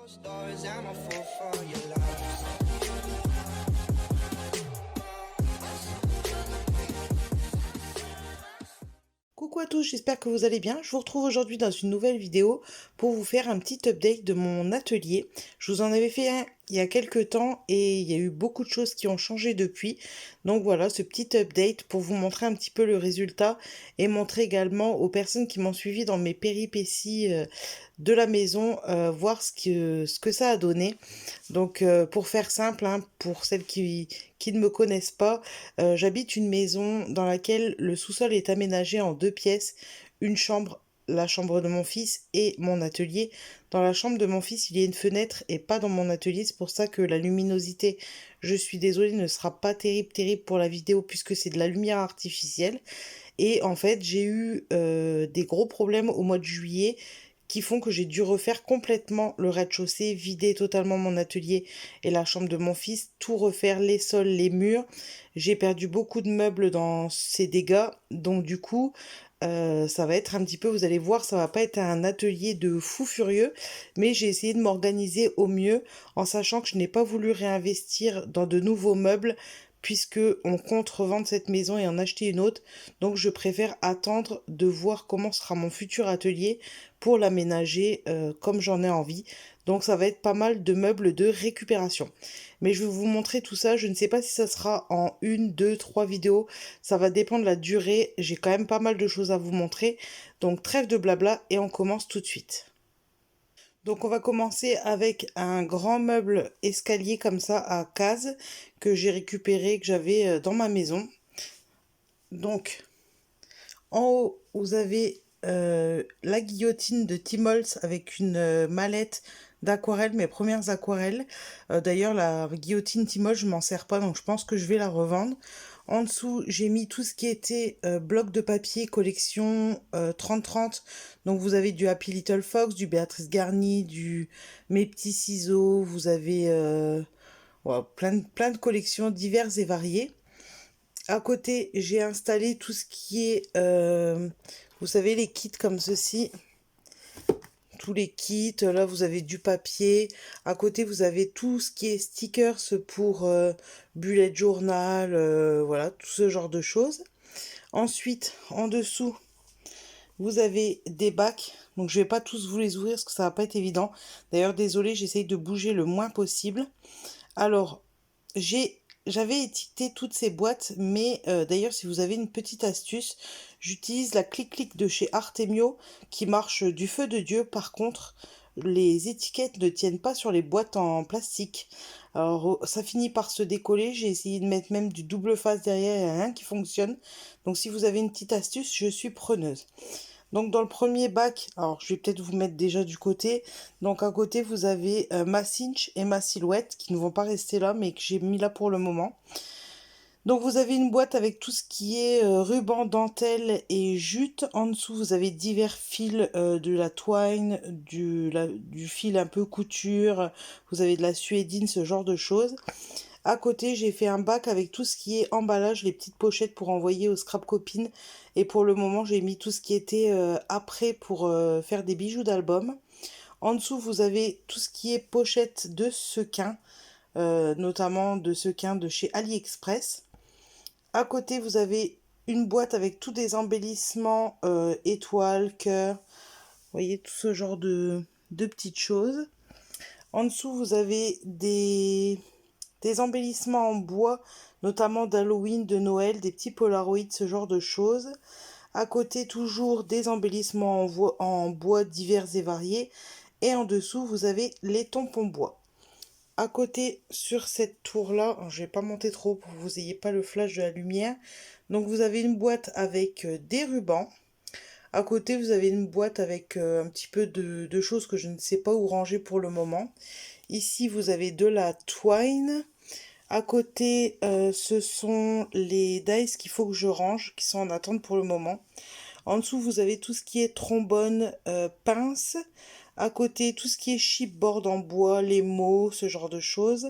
Stars, I'm a fool for your love. Coucou à tous, j'espère que vous allez bien. Je vous retrouve aujourd'hui dans une nouvelle vidéo pour vous faire un petit update de mon atelier. Je vous en avais fait un il y a quelques temps et il y a eu beaucoup de choses qui ont changé depuis. Donc voilà, ce petit update pour vous montrer un petit peu le résultat et montrer également aux personnes qui m'ont suivi dans mes péripéties de la maison, voir ce que ça a donné. Donc pour faire simple, hein, pour celles qui ne me connaissent pas, j'habite une maison dans laquelle le sous-sol est aménagé en deux pièces, une chambre, la chambre de mon fils et mon atelier. Dans la chambre de mon fils, il y a une fenêtre et pas dans mon atelier, c'est pour ça que la luminosité, je suis désolée, ne sera pas terrible pour la vidéo puisque c'est de la lumière artificielle. Et en fait, j'ai eu des gros problèmes au mois de juillet qui font que j'ai dû refaire complètement le rez-de-chaussée, vider totalement mon atelier et la chambre de mon fils, tout refaire, les sols, les murs. J'ai perdu beaucoup de meubles dans ces dégâts, donc du coup, ça va être un petit peu, vous allez voir, ça va pas être un atelier de fou furieux, mais j'ai essayé de m'organiser au mieux en sachant que je n'ai pas voulu réinvestir dans de nouveaux meubles puisque on compte revendre cette maison et en acheter une autre. Donc je préfère attendre de voir comment sera mon futur atelier pour l'aménager comme j'en ai envie. Donc ça va être pas mal de meubles de récupération. Mais je vais vous montrer tout ça. Je ne sais pas si ça sera en une, deux, trois vidéos. Ça va dépendre de la durée. J'ai quand même pas mal de choses à vous montrer. Donc trêve de blabla et on commence tout de suite. Donc on va commencer avec un grand meuble escalier comme ça à cases que j'ai récupéré, que j'avais dans ma maison. Donc en haut, vous avez la guillotine de Timols avec une mallette d'aquarelle, mes premières aquarelles. D'ailleurs, la guillotine Timols, je m'en sers pas, donc je pense que je vais la revendre. En dessous, j'ai mis tout ce qui était bloc de papier, collection 30-30. Donc vous avez du Happy Little Fox, du Béatrice Garni, du Mes Petits Ciseaux, vous avez ouais, plein de collections diverses et variées. À côté, j'ai installé tout ce qui est, vous savez, les kits comme ceci. Tous les kits, là vous avez du papier. À côté, vous avez tout ce qui est stickers pour bullet journal, voilà, tout ce genre de choses. Ensuite, en dessous, vous avez des bacs. Donc je vais pas tous vous les ouvrir parce que ça va pas être évident. D'ailleurs, désolé, j'essaye de bouger le moins possible. Alors, j'avais étiqueté toutes ces boîtes, mais d'ailleurs, si vous avez une petite astuce, j'utilise la clic-clic de chez Artemio qui marche du feu de Dieu. Par contre, les étiquettes ne tiennent pas sur les boîtes en plastique. Alors, ça finit par se décoller. J'ai essayé de mettre même du double face derrière, il n'y a rien qui fonctionne. Donc, si vous avez une petite astuce, je suis preneuse. Donc dans le premier bac, alors je vais peut-être vous mettre déjà du côté. Donc à côté vous avez ma cinch et ma silhouette qui ne vont pas rester là mais que j'ai mis là pour le moment. Donc vous avez une boîte avec tout ce qui est ruban, dentelle et jute. En dessous vous avez divers fils, de la twine, du fil un peu couture. Vous avez de la suédine, ce genre de choses. À côté, j'ai fait un bac avec tout ce qui est emballage, les petites pochettes pour envoyer aux scrap copines. Et pour le moment, j'ai mis tout ce qui était après pour faire des bijoux d'album. En dessous, vous avez tout ce qui est pochette de sequins, notamment de sequins de chez AliExpress. À côté, vous avez une boîte avec tous des embellissements, étoiles, cœurs, vous voyez, tout ce genre de petites choses. En dessous, vous avez des embellissements en bois, notamment d'Halloween, de Noël, des petits polaroids, ce genre de choses. À côté, toujours des embellissements en bois divers et variés. Et en dessous, vous avez les tampons bois. À côté, sur cette tour-là, je vais pas monter trop pour que vous n'ayez pas le flash de la lumière. Donc vous avez une boîte avec des rubans. À côté, vous avez une boîte avec un petit peu de choses que je ne sais pas où ranger pour le moment. Ici, vous avez de la twine. À côté, ce sont les dice qu'il faut que je range, qui sont en attente pour le moment. En dessous, vous avez tout ce qui est trombone, pince. À côté, tout ce qui est chipboard en bois, les mots, ce genre de choses.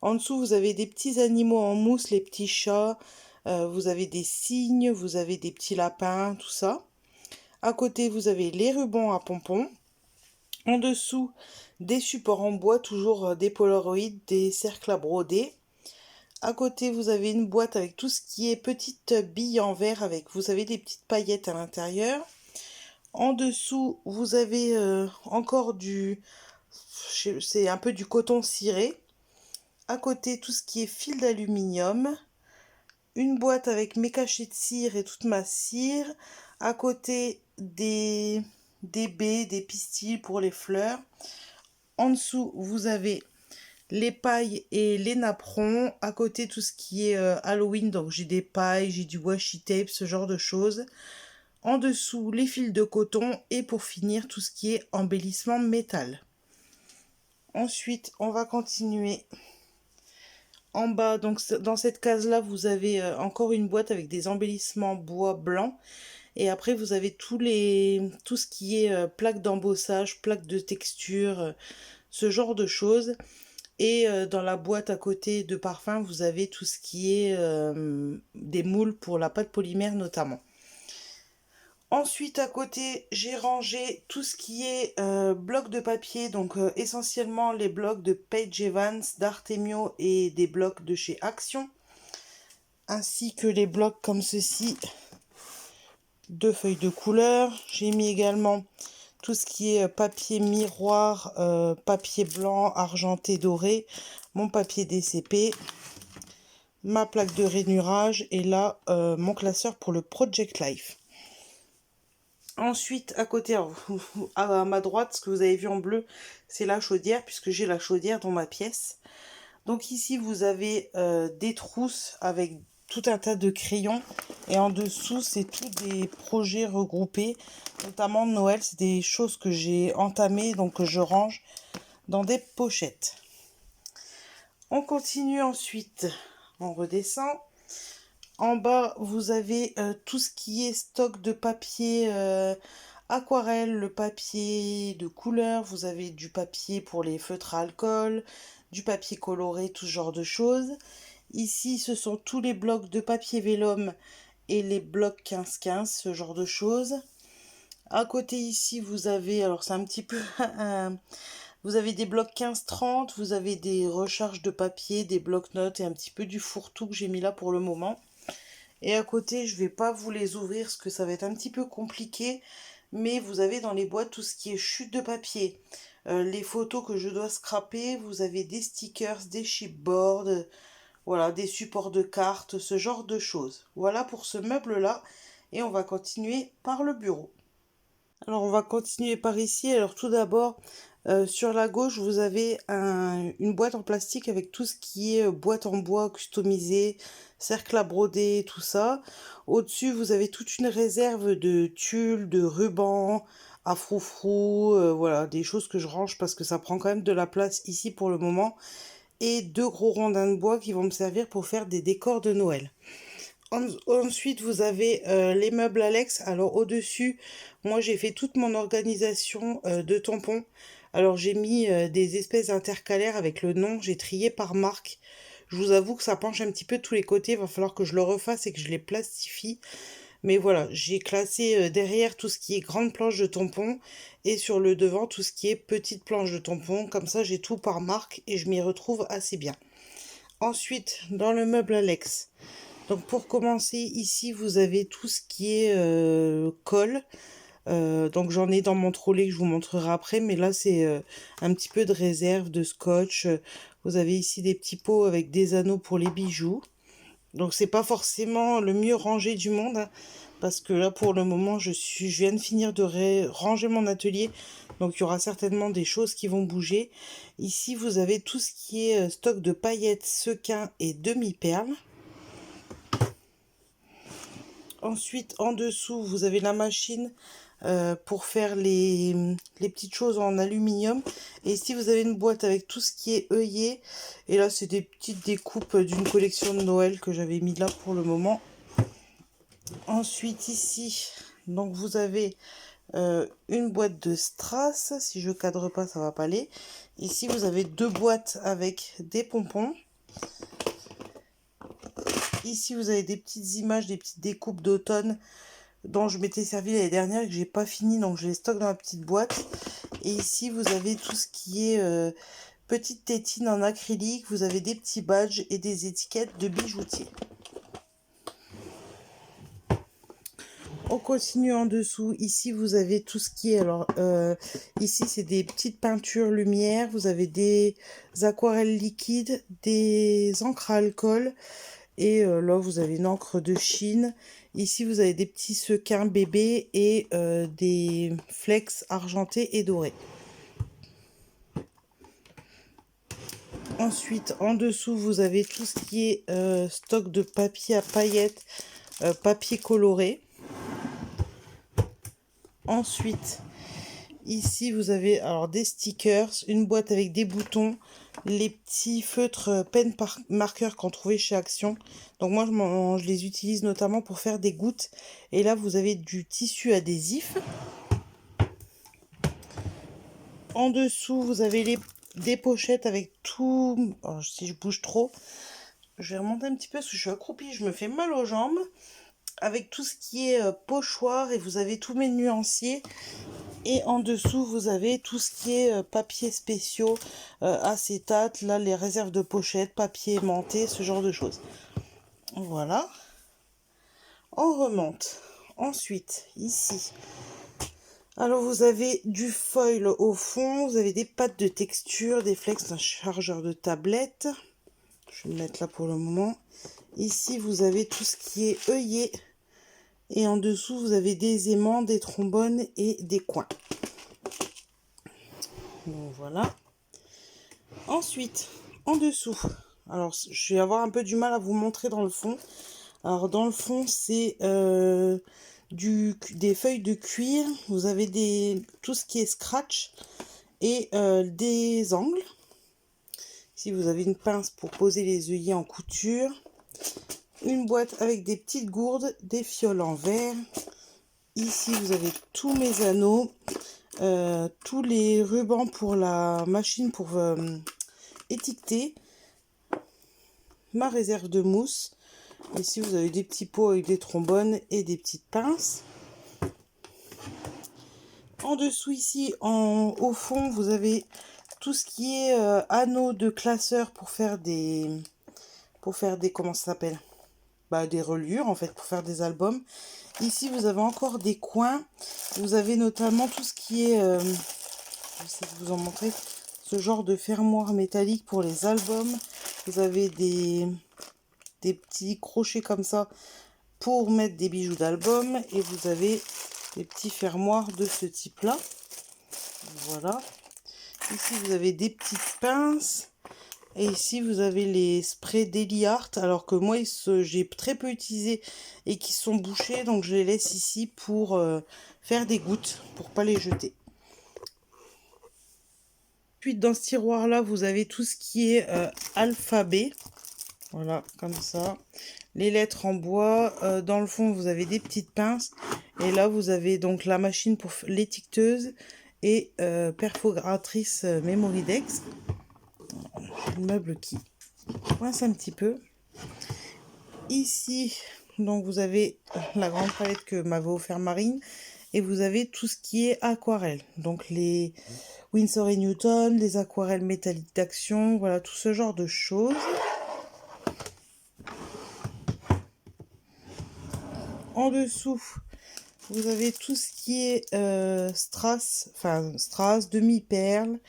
En dessous, vous avez des petits animaux en mousse, les petits chats. Vous avez des cygnes, vous avez des petits lapins, tout ça. À côté, vous avez les rubans à pompons. En dessous, des supports en bois, toujours des Polaroid, des cercles à broder. À côté, vous avez une boîte avec tout ce qui est petites billes en verre avec, vous avez des petites paillettes à l'intérieur. En dessous, vous avez encore c'est un peu du coton ciré. À côté, tout ce qui est fil d'aluminium. Une boîte avec mes cachets de cire et toute ma cire. À côté, des baies, des pistils pour les fleurs. En dessous, vous avez les pailles et les napperons. À côté, tout ce qui est Halloween, donc j'ai des pailles, j'ai du washi tape, ce genre de choses. En dessous, les fils de coton et pour finir, tout ce qui est embellissement métal. Ensuite, on va continuer. En bas, donc dans cette case-là, vous avez encore une boîte avec des embellissements bois blanc. Et après, vous avez tout ce qui est plaques d'embossage, plaques de texture, ce genre de choses. Et dans la boîte à côté de parfum, vous avez tout ce qui est des moules pour la pâte polymère notamment. Ensuite, à côté, j'ai rangé tout ce qui est blocs de papier, donc essentiellement les blocs de Page Evans, d'Artemio et des blocs de chez Action, ainsi que les blocs comme ceci, de feuilles de couleur. J'ai mis également tout ce qui est papier miroir, papier blanc, argenté, doré, mon papier DCP, ma plaque de rainurage et là, mon classeur pour le Project Life. Ensuite, à côté, alors, à ma droite, ce que vous avez vu en bleu, c'est la chaudière, puisque j'ai la chaudière dans ma pièce. Donc ici, vous avez des trousses avec tout un tas de crayons. Et en dessous, c'est tous des projets regroupés, notamment Noël. C'est des choses que j'ai entamées, donc que je range dans des pochettes. On continue ensuite, on redescend. En bas, vous avez tout ce qui est stock de papier aquarelle, le papier de couleur, vous avez du papier pour les feutres à alcool, du papier coloré, tout ce genre de choses. Ici, ce sont tous les blocs de papier vélum et les blocs 15-15, ce genre de choses. À côté ici, vous avez, alors c'est un petit peu... vous avez des blocs 15-30, vous avez des recharges de papier, des blocs-notes et un petit peu du fourre-tout que j'ai mis là pour le moment. Et à côté, je ne vais pas vous les ouvrir parce que ça va être un petit peu compliqué. Mais vous avez dans les boîtes tout ce qui est chute de papier. Les photos que je dois scraper, vous avez des stickers, des chipboards, voilà, des supports de cartes, ce genre de choses. Voilà pour ce meuble-là. Et on va continuer par le bureau. Alors on va continuer par ici. Alors tout d'abord, sur la gauche, vous avez une boîte en plastique avec tout ce qui est boîte en bois customisée, cercle à broder, tout ça. Au-dessus, vous avez toute une réserve de tulle, de rubans, à froufrou, voilà, des choses que je range parce que ça prend quand même de la place ici pour le moment. Et deux gros rondins de bois qui vont me servir pour faire des décors de Noël. Ensuite, vous avez les meubles Alex. Alors, au-dessus, moi, j'ai fait toute mon organisation de tampons. Alors, j'ai mis des espèces intercalaires avec le nom. J'ai trié par marque. Je vous avoue que ça penche un petit peu de tous les côtés. Il va falloir que je le refasse et que je les plastifie. Mais voilà, j'ai classé derrière tout ce qui est grande planche de tampons et sur le devant tout ce qui est petite planche de tampons. Comme ça, j'ai tout par marque et je m'y retrouve assez bien. Ensuite, dans le meuble Alex. Donc pour commencer, ici vous avez tout ce qui est colle. Donc j'en ai dans mon trolley que je vous montrerai après, mais là c'est un petit peu de réserve, de scotch. Vous avez ici des petits pots avec des anneaux pour les bijoux. Donc c'est pas forcément le mieux rangé du monde, hein, parce que là pour le moment je viens de finir de ranger mon atelier. Donc il y aura certainement des choses qui vont bouger. Ici vous avez tout ce qui est stock de paillettes, sequins et demi-perles. Ensuite, en dessous, vous avez la machine pour faire les petites choses en aluminium. Et ici, vous avez une boîte avec tout ce qui est œillet. Et là, c'est des petites découpes d'une collection de Noël que j'avais mis là pour le moment. Ensuite, ici, donc vous avez une boîte de strass. Si je cadre pas, ça va pas aller. Ici, vous avez deux boîtes avec des pompons. Ici, vous avez des petites images, des petites découpes d'automne dont je m'étais servi l'année dernière et que j'ai pas fini, donc je les stocke dans ma petite boîte. Et ici vous avez tout ce qui est petite tétine en acrylique, vous avez des petits badges et des étiquettes de bijoutier. On continue en dessous. Ici, vous avez tout ce qui est... Alors, ici, c'est des petites peintures lumière. Vous avez des aquarelles liquides, des encres à alcool. Et là, vous avez une encre de Chine. Ici, vous avez des petits sequins bébés et des flex argentés et dorés. Ensuite, en dessous, vous avez tout ce qui est stock de papier à paillettes, papier coloré. Ensuite, ici, vous avez alors des stickers, une boîte avec des boutons, les petits feutres pen marqueurs qu'on trouvait chez Action. Donc moi, je les utilise notamment pour faire des gouttes. Et là, vous avez du tissu adhésif. En dessous, vous avez des pochettes avec tout... Alors, si je bouge trop, je vais remonter un petit peu parce que je suis accroupie, je me fais mal aux jambes. Avec tout ce qui est pochoir et vous avez tous mes nuanciers. Et en dessous, vous avez tout ce qui est papier spéciaux, acétate, là, les réserves de pochettes, papier aimanté, ce genre de choses. Voilà. On remonte. Ensuite, ici. Alors, vous avez du foil au fond, vous avez des pâtes de texture, des flex, un chargeur de tablette. Je vais le mettre là pour le moment. Ici, vous avez tout ce qui est œillet. Et en dessous, vous avez des aimants, des trombones et des coins. Donc voilà. Ensuite, en dessous, alors je vais avoir un peu du mal à vous montrer dans le fond. Alors dans le fond, c'est des feuilles de cuir. Vous avez tout ce qui est scratch et des angles. Ici, vous avez une pince pour poser les œillets en couture. Une boîte avec des petites gourdes, des fioles en verre. Ici, vous avez tous mes anneaux. Tous les rubans pour la machine pour étiqueter, ma réserve de mousse. Ici vous avez des petits pots avec des trombones et des petites pinces. En dessous ici, au fond, vous avez tout ce qui est anneaux de classeur pour faire des comment ça s'appelle, des reliures en fait, pour faire des albums. Ici vous avez encore des coins. Vous avez notamment tout ce qui est j'essaie de vous en montrer, ce genre de fermoir métallique pour les albums. Vous avez des petits crochets comme ça pour mettre des bijoux d'album. Et vous avez des petits fermoirs de ce type là. Voilà. Ici vous avez des petites pinces. Et ici vous avez les sprays Daily Art. Alors que moi j'ai très peu utilisé et qui sont bouchés. Donc je les laisse ici pour faire des gouttes. Pour pas les jeter. Ensuite, dans ce tiroir là, vous avez tout ce qui est alphabet. Voilà, comme ça. Les lettres en bois. Dans le fond, vous avez des petites pinces. Et là, vous avez donc la machine pour l'étiqueteuse et perforatrice Memorydex. Le meuble qui coince un petit peu. Ici, donc vous avez la grande palette que m'avait offert Marine. Et vous avez tout ce qui est aquarelle. Donc les Winsor & Newton, les aquarelles métalliques d'Action. Voilà, tout ce genre de choses. En dessous, vous avez tout ce qui est strass, demi-perle,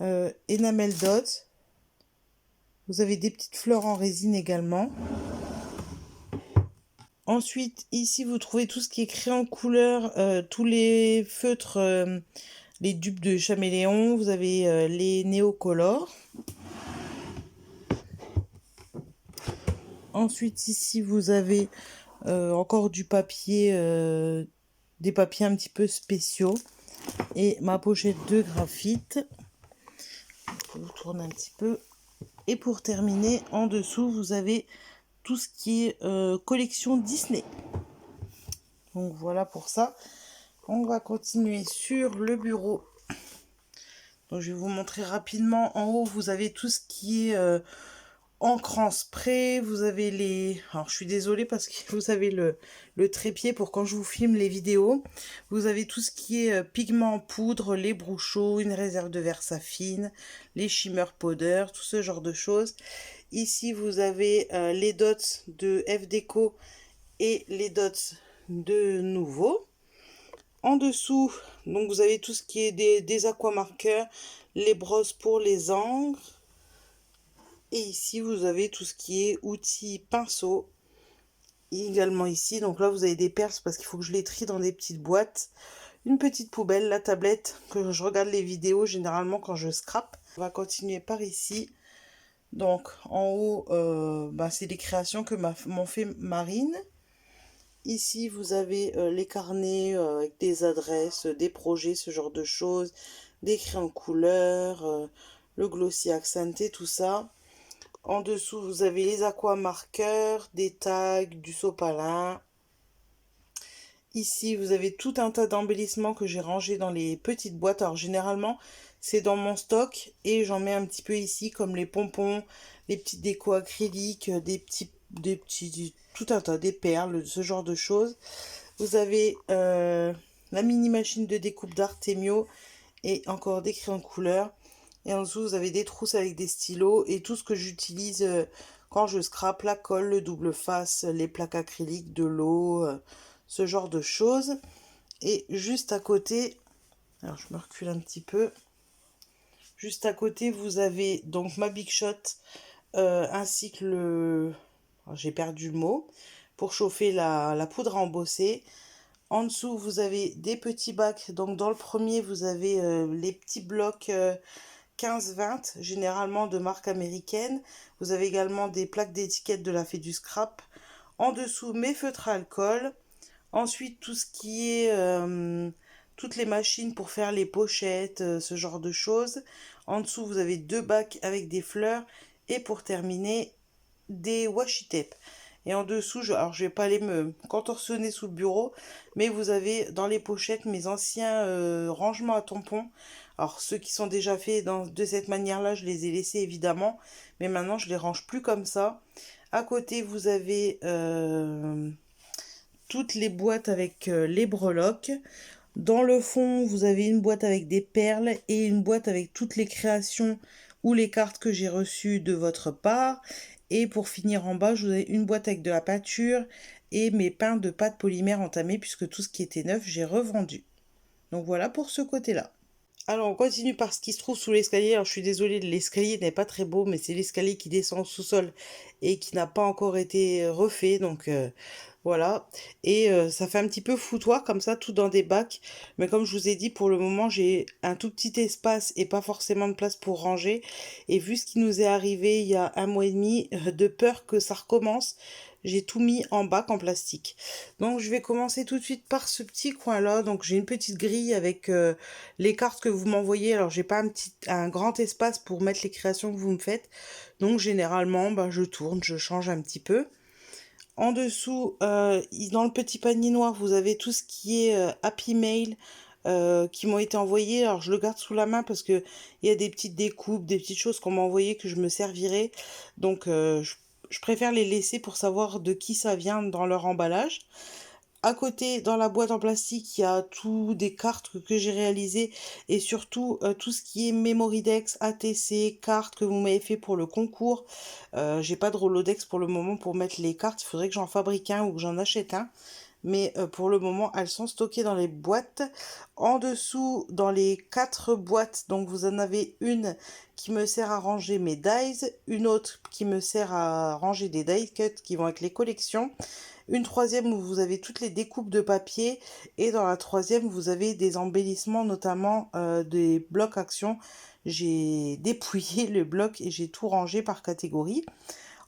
enamel dot. Vous avez des petites fleurs en résine également. Ensuite, ici, vous trouvez tout ce qui est crayon couleur, tous les feutres, les dupes de Caméléon. Vous avez les néocolores. Ensuite, ici, vous avez encore du papier, des papiers un petit peu spéciaux. Et ma pochette de graphite. Je vous tourne un petit peu. Et pour terminer, en dessous, vous avez tout ce qui est collection Disney. Donc voilà pour ça. On va continuer sur le bureau. Donc je vais vous montrer rapidement. En haut, vous avez tout ce qui est encre en spray, vous avez les... Alors je suis désolée parce que vous avez le trépied pour quand je vous filme les vidéos. Vous avez tout ce qui est pigments en poudre, les brousseaux, une réserve de Versafine, les shimmer powder, tout ce genre de choses. Ici vous avez les dots de F Déco et les dots de Nouveau. En dessous, donc vous avez tout ce qui est des aquamarqueurs, les brosses pour les encres. Et ici, vous avez tout ce qui est outils pinceaux. Également ici, donc là, vous avez des perces parce qu'il faut que je les trie dans des petites boîtes. Une petite poubelle, la tablette, que je regarde les vidéos généralement quand je scrape. On va continuer par ici. Donc, en haut, c'est les créations que m'ont fait Marine. Ici, vous avez les carnets avec des adresses, des projets, ce genre de choses. Des crayons couleur, le glossy accenté, tout ça. En dessous, vous avez les aquamarqueurs, des tags, du sopalin. Ici, vous avez tout un tas d'embellissements que j'ai rangés dans les petites boîtes. Alors, généralement, c'est dans mon stock et j'en mets un petit peu ici, comme les pompons, les petites décos acryliques, tout un tas, des perles, ce genre de choses. Vous avez la mini machine de découpe d'Artemio et encore des crayons de couleur. Et en dessous, vous avez des trousses avec des stylos et tout ce que j'utilise quand je scrape, la colle, le double face, les plaques acryliques, de l'eau, ce genre de choses. Et juste à côté, alors je me recule un petit peu, juste à côté, vous avez donc ma Big Shot ainsi que le... J'ai perdu le mot, pour chauffer la poudre à embosser. En dessous, vous avez des petits bacs. Donc, dans le premier, vous avez les petits blocs 15-20, généralement de marque américaine. Vous avez également des plaques d'étiquette de la Fée du Scrap. En dessous, mes feutres à alcool. Ensuite, tout ce qui est toutes les machines pour faire les pochettes, ce genre de choses. En dessous, vous avez deux bacs avec des fleurs. Et pour terminer, des washi tape. Et en dessous, alors je vais pas aller me contorsionner sous le bureau, mais vous avez dans les pochettes mes anciens rangements à tampons. Alors ceux qui sont déjà faits de cette manière-là, je les ai laissés évidemment, mais maintenant je les range plus comme ça. À côté, vous avez toutes les boîtes avec les breloques. Dans le fond, vous avez une boîte avec des perles et une boîte avec toutes les créations ou les cartes que j'ai reçues de votre part. Et pour finir en bas, je vous ai une boîte avec de la peinture et mes pains de pâte polymère entamés puisque tout ce qui était neuf, j'ai revendu. Donc voilà pour ce côté-là. Alors on continue par ce qui se trouve sous l'escalier. Alors je suis désolée, l'escalier n'est pas très beau, mais c'est l'escalier qui descend au sous-sol et qui n'a pas encore été refait. Donc voilà. Et ça fait un petit peu foutoir comme ça, tout dans des bacs. Mais comme je vous ai dit, pour le moment, j'ai un tout petit espace et pas forcément de place pour ranger. Et vu ce qui nous est arrivé il y a 1 mois et demi, de peur que ça recommence, j'ai tout mis en bac en plastique. Donc je vais commencer tout de suite par ce petit coin là. Donc j'ai une petite grille avec les cartes que vous m'envoyez. Alors j'ai pas un grand espace pour mettre les créations que vous me faites. Donc généralement je tourne, je change un petit peu. En dessous, dans le petit panier noir, vous avez tout ce qui est Happy Mail qui m'ont été envoyés. Alors je le garde sous la main parce que il y a des petites découpes, des petites choses qu'on m'a envoyées que je me servirai. Donc je préfère les laisser pour savoir de qui ça vient dans leur emballage. À côté, dans la boîte en plastique, il y a tout des cartes que j'ai réalisées et surtout tout ce qui est Memoridex, ATC, cartes que vous m'avez fait pour le concours. J'ai pas de Rolodex pour le moment pour mettre les cartes. Il faudrait que j'en fabrique un ou que j'en achète un. Mais pour le moment, elles sont stockées dans les boîtes. En dessous, dans les 4 boîtes, donc vous en avez une qui me sert à ranger mes dies, une autre qui me sert à ranger des die cuts qui vont avec les collections, une troisième où vous avez toutes les découpes de papier et dans la troisième vous avez des embellissements, notamment des blocs actions. J'ai dépouillé le bloc et j'ai tout rangé par catégorie.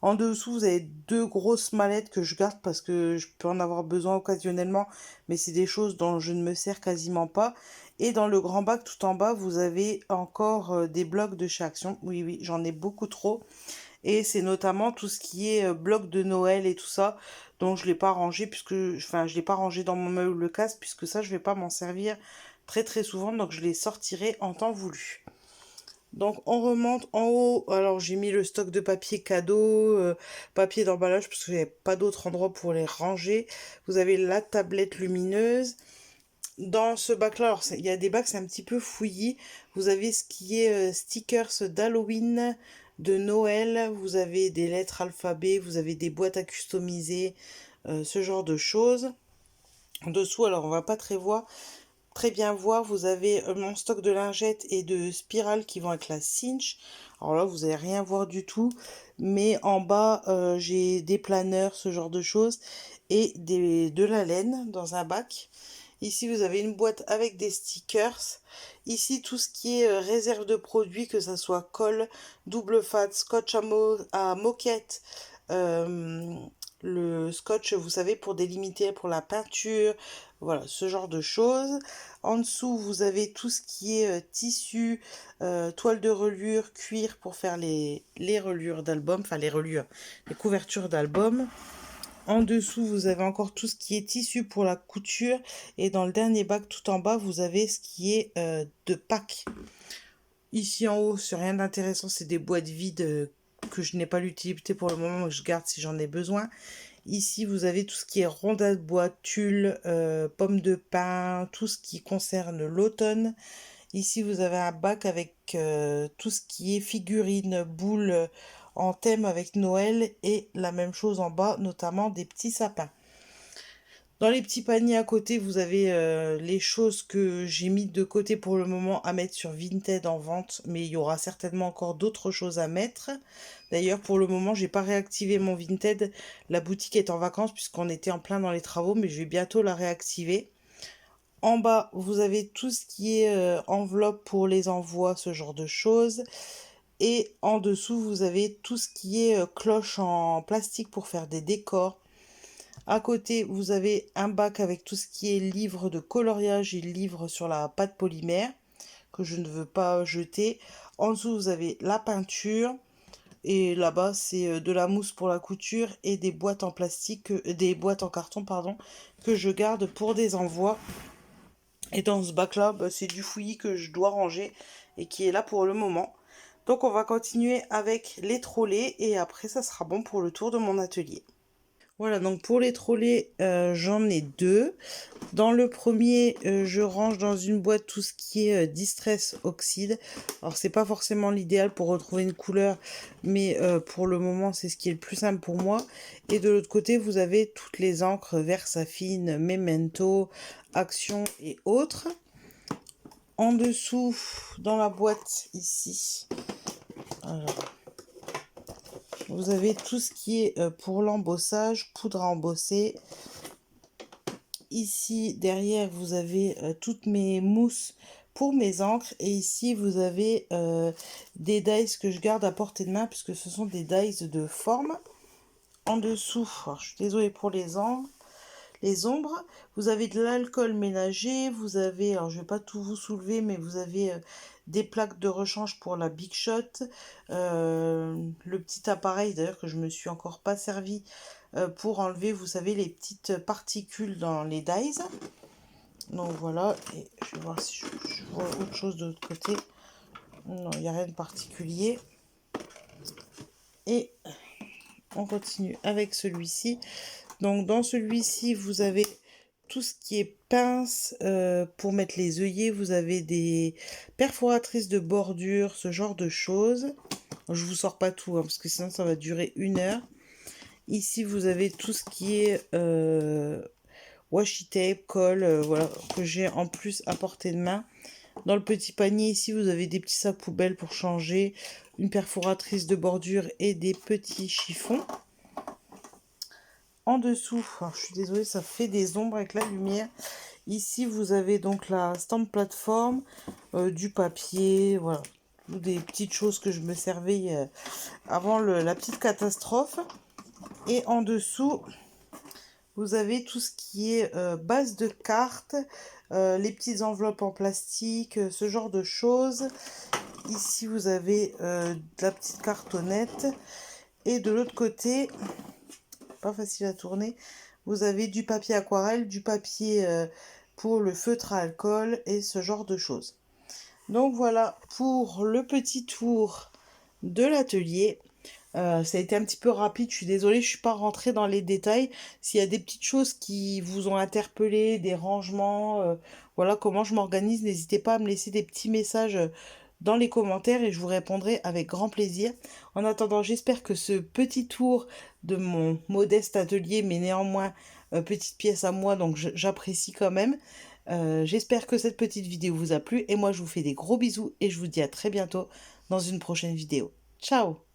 En dessous, vous avez deux grosses mallettes que je garde parce que je peux en avoir besoin occasionnellement, mais c'est des choses dont je ne me sers quasiment pas. Et dans le grand bac tout en bas, vous avez encore des blocs de chez Action. Oui, oui, j'en ai beaucoup trop. Et c'est notamment tout ce qui est bloc de Noël et tout ça, dont je ne l'ai pas rangé, je l'ai pas rangé dans mon meuble casse, puisque ça, je vais pas m'en servir très très souvent, donc je les sortirai en temps voulu. Donc on remonte en haut, alors j'ai mis le stock de papier cadeau, papier d'emballage parce que j'avais pas d'autre endroit pour les ranger. Vous avez la tablette lumineuse. Dans ce bac-là, alors il y a des bacs, c'est un petit peu fouillis. Vous avez ce qui est stickers d'Halloween, de Noël, vous avez des lettres alphabet, vous avez des boîtes à customiser, ce genre de choses. En dessous, alors on va pas très bien voir, vous avez mon stock de lingettes et de spirales qui vont avec la cinch. Alors là, vous n'allez rien voir du tout, mais en bas, j'ai des planeurs, ce genre de choses, et de la laine dans un bac. Ici, vous avez une boîte avec des stickers. Ici, tout ce qui est réserve de produits, que ça soit colle, double fat, scotch à moquette, euh, le scotch, vous savez, pour délimiter, pour la peinture, voilà, ce genre de choses. En dessous, vous avez tout ce qui est tissu, toile de reliure, cuir pour faire les reliures d'album, enfin les reliures, les couvertures d'album. En dessous, vous avez encore tout ce qui est tissu pour la couture. Et dans le dernier bac, tout en bas, vous avez ce qui est de Pâques. Ici en haut, c'est rien d'intéressant, c'est des boîtes vides que je n'ai pas l'utilité pour le moment, mais je garde si j'en ai besoin. Ici, vous avez tout ce qui est rondins de bois, tulle, pommes de pin, tout ce qui concerne l'automne. Ici, vous avez un bac avec tout ce qui est figurines, boules en thème avec Noël et la même chose en bas, notamment des petits sapins. Dans les petits paniers à côté, vous avez les choses que j'ai mis de côté pour le moment à mettre sur Vinted en vente, mais il y aura certainement encore d'autres choses à mettre. D'ailleurs, pour le moment, j'ai pas réactivé mon Vinted. La boutique est en vacances puisqu'on était en plein dans les travaux, mais je vais bientôt la réactiver. En bas, vous avez tout ce qui est enveloppe pour les envois, ce genre de choses. Et en dessous, vous avez tout ce qui est cloche en plastique pour faire des décors. À côté, vous avez un bac avec tout ce qui est livre de coloriage et livre sur la pâte polymère que je ne veux pas jeter. En dessous, vous avez la peinture. Et là-bas, c'est de la mousse pour la couture et des boîtes en plastique, des boîtes en carton, pardon, que je garde pour des envois. Et dans ce bac-là, bah, c'est du fouillis que je dois ranger et qui est là pour le moment. Donc on va continuer avec les trolleys et après ça sera bon pour le tour de mon atelier. Voilà, donc pour les trolleys, j'en ai deux. Dans le premier, je range dans une boîte tout ce qui est Distress Oxide. Alors c'est pas forcément l'idéal pour retrouver une couleur, mais pour le moment c'est ce qui est le plus simple pour moi. Et de l'autre côté, vous avez toutes les encres Versafine, Memento, Action et autres. En dessous, dans la boîte ici, alors, vous avez tout ce qui est pour l'embossage, poudre à embosser. Ici, derrière, vous avez toutes mes mousses pour mes encres. Et ici, vous avez des dies que je garde à portée de main puisque ce sont des dies de forme. En dessous, alors, je suis désolée pour les ombres. Vous avez de l'alcool ménager. Vous avez, alors je ne vais pas tout vous soulever, mais vous avez des plaques de rechange pour la Big Shot. Le petit appareil, d'ailleurs, que je me suis encore pas servi pour enlever, vous savez, les petites particules dans les dies. Donc voilà, et je vais voir si je vois autre chose de l'autre côté. Non, il n'y a rien de particulier. Et on continue avec celui-ci. Donc dans celui-ci, vous avez tout ce qui est pince pour mettre les œillets. Vous avez des perforatrices de bordure, ce genre de choses. Je vous sors pas tout, hein, parce que sinon ça va durer 1 heure. Ici, vous avez tout ce qui est washi tape, colle, voilà, que j'ai en plus à portée de main. Dans le petit panier ici, vous avez des petits sacs poubelles pour changer, une perforatrice de bordure et des petits chiffons. En dessous, alors je suis désolée, ça fait des ombres avec la lumière. Ici, vous avez donc la stamp plateforme, du papier, voilà, des petites choses que je me servais avant la petite catastrophe. Et en dessous, vous avez tout ce qui est base de cartes, les petites enveloppes en plastique, ce genre de choses. Ici, vous avez de la petite cartonnette. Et de l'autre côté, pas facile à tourner, vous avez du papier aquarelle, du papier pour le feutre à alcool et ce genre de choses. Donc voilà pour le petit tour de l'atelier. Ça a été un petit peu rapide, je suis désolée, je suis pas rentrée dans les détails. S'il y a des petites choses qui vous ont interpellé, des rangements, voilà comment je m'organise, n'hésitez pas à me laisser des petits messages dans les commentaires et je vous répondrai avec grand plaisir. En attendant, j'espère que ce petit tour de mon modeste atelier, mais néanmoins petite pièce à moi, donc j'apprécie quand même. J'espère que cette petite vidéo vous a plu et moi je vous fais des gros bisous et je vous dis à très bientôt dans une prochaine vidéo. Ciao!